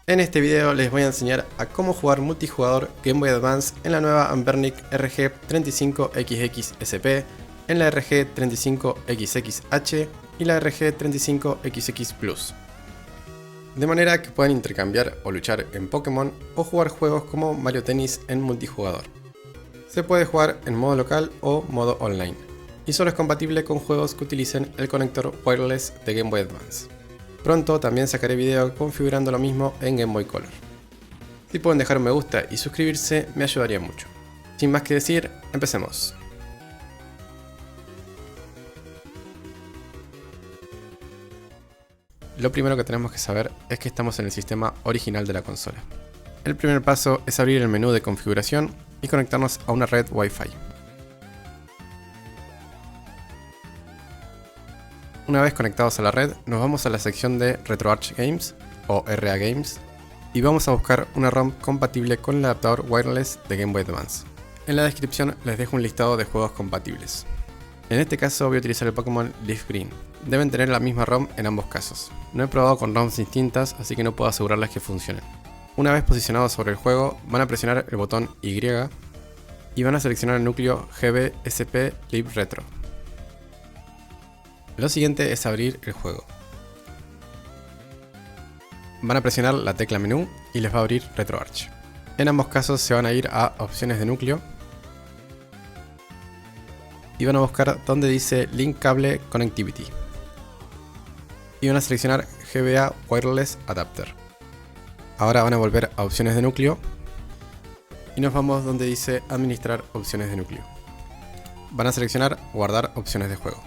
En este video les voy a enseñar a cómo jugar multijugador Game Boy Advance en la nueva Anbernic RG35XX-SP, en la RG35XX-H y la RG35XX Plus. De manera que puedan intercambiar o luchar en Pokémon o jugar juegos como Mario Tennis en multijugador. Se puede jugar en modo local o modo online, y solo es compatible con juegos que utilicen el conector wireless de Game Boy Advance. Pronto también sacaré video configurando lo mismo en Game Boy Color. Si pueden dejar un me gusta y suscribirse me ayudaría mucho. Sin más que decir, empecemos. Lo primero que tenemos que saber es que estamos en el sistema original de la consola. El primer paso es abrir el menú de configuración y conectarnos a una red Wi-Fi. Una vez conectados a la red, nos vamos a la sección de RetroArch Games o RA Games y vamos a buscar una ROM compatible con el adaptador wireless de Game Boy Advance. En la descripción les dejo un listado de juegos compatibles. En este caso voy a utilizar el Pokémon Leaf Green. Deben tener la misma ROM en ambos casos. No he probado con ROMs distintas, así que no puedo asegurarles que funcionen. Una vez posicionados sobre el juego, van a presionar el botón Y y van a seleccionar el núcleo GB-SP Lib Retro. Lo siguiente es abrir el juego. Van a presionar la tecla menú y les va a abrir RetroArch. En ambos casos se van a ir a opciones de núcleo y van a buscar donde dice Link Cable Connectivity y van a seleccionar GBA Wireless Adapter. Ahora van a volver a opciones de núcleo y nos vamos donde dice Administrar opciones de núcleo. Van a seleccionar Guardar opciones de juego.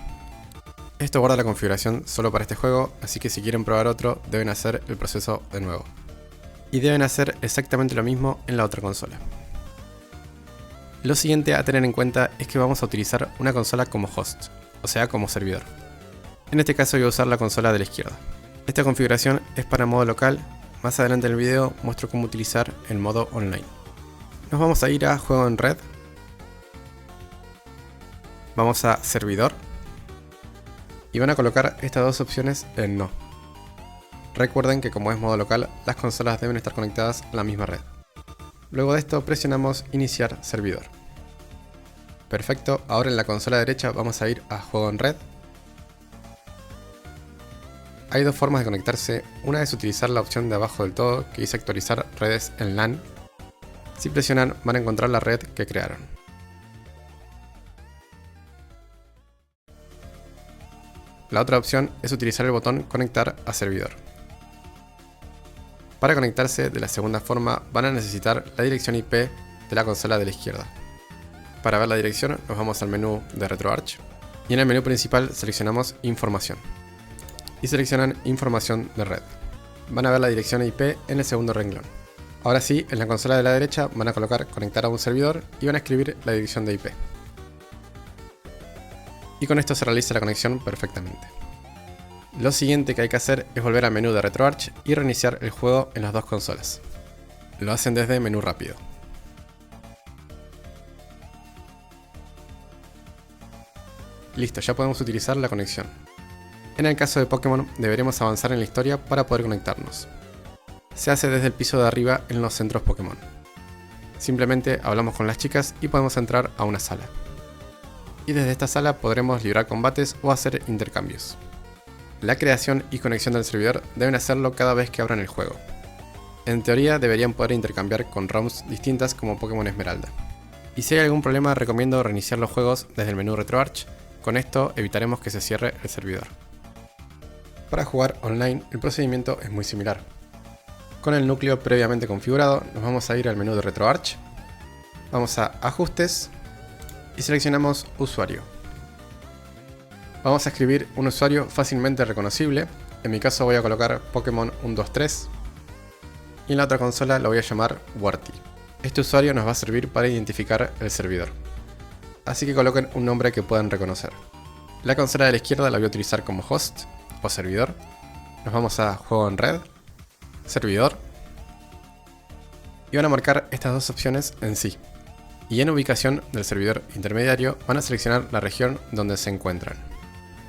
Esto guarda la configuración solo para este juego, así que si quieren probar otro, deben hacer el proceso de nuevo. Y deben hacer exactamente lo mismo en la otra consola. Lo siguiente a tener en cuenta es que vamos a utilizar una consola como host, o sea como servidor. En este caso voy a usar la consola de la izquierda. Esta configuración es para modo local, más adelante en el video muestro cómo utilizar el modo online. Nos vamos a ir a Juego en Red. Vamos a Servidor. Y van a colocar estas dos opciones en No. Recuerden que como es modo local, las consolas deben estar conectadas a la misma red. Luego de esto presionamos Iniciar servidor. Perfecto, ahora en la consola derecha vamos a ir a Juego en Red. Hay dos formas de conectarse, una es utilizar la opción de abajo del todo que dice actualizar redes en LAN. Si presionan van a encontrar la red que crearon. La otra opción es utilizar el botón Conectar a servidor. Para conectarse de la segunda forma van a necesitar la dirección IP de la consola de la izquierda. Para ver la dirección nos vamos al menú de RetroArch y en el menú principal seleccionamos Información y seleccionan Información de red. Van a ver la dirección IP en el segundo renglón. Ahora sí, en la consola de la derecha van a colocar Conectar a un servidor y van a escribir la dirección de IP. Y con esto se realiza la conexión perfectamente. Lo siguiente que hay que hacer es volver al menú de RetroArch y reiniciar el juego en las dos consolas. Lo hacen desde menú rápido. Listo, ya podemos utilizar la conexión. En el caso de Pokémon deberemos avanzar en la historia para poder conectarnos. Se hace desde el piso de arriba en los centros Pokémon. Simplemente hablamos con las chicas y podemos entrar a una sala. Y desde esta sala podremos librar combates o hacer intercambios. La creación y conexión del servidor deben hacerlo cada vez que abran el juego. En teoría deberían poder intercambiar con ROMs distintas como Pokémon Esmeralda. Y si hay algún problema recomiendo reiniciar los juegos desde el menú RetroArch, con esto evitaremos que se cierre el servidor. Para jugar online el procedimiento es muy similar. Con el núcleo previamente configurado nos vamos a ir al menú de RetroArch, vamos a Ajustes, y seleccionamos Usuario. Vamos a escribir un usuario fácilmente reconocible, en mi caso voy a colocar Pokémon 123 y en la otra consola lo voy a llamar Warty. Este usuario nos va a servir para identificar el servidor, así que coloquen un nombre que puedan reconocer. La consola de la izquierda la voy a utilizar como host o servidor. Nos vamos a Juego en Red, Servidor y van a marcar estas dos opciones en sí. Y en ubicación del servidor intermediario van a seleccionar la región donde se encuentran.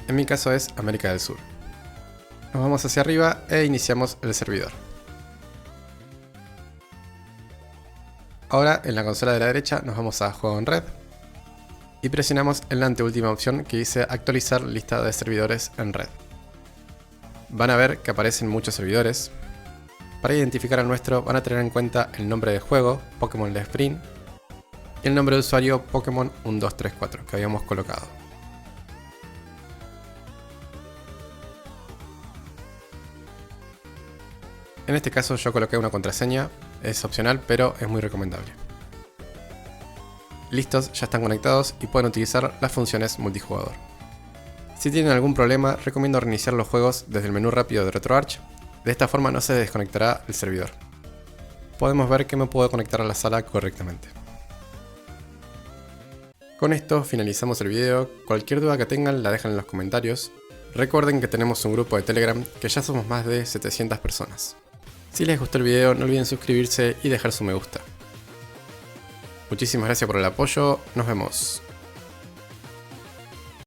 En mi caso es América del Sur. Nos vamos hacia arriba e iniciamos el servidor. Ahora en la consola de la derecha nos vamos a Juego en Red y presionamos en la anteúltima opción que dice Actualizar lista de servidores en red. Van a ver que aparecen muchos servidores. Para identificar al nuestro van a tener en cuenta el nombre de juego, Pokémon Let's Sprint, y el nombre de usuario Pokémon 1234 que habíamos colocado. En este caso yo coloqué una contraseña, es opcional pero es muy recomendable. Listos, ya están conectados y pueden utilizar las funciones multijugador. Si tienen algún problema, recomiendo reiniciar los juegos desde el menú rápido de RetroArch, de esta forma no se desconectará el servidor. Podemos ver que me puedo conectar a la sala correctamente. Con esto finalizamos el video, cualquier duda que tengan la dejan en los comentarios. Recuerden que tenemos un grupo de Telegram que ya somos más de 700 personas. Si les gustó el video no olviden suscribirse y dejar su me gusta. Muchísimas gracias por el apoyo, nos vemos.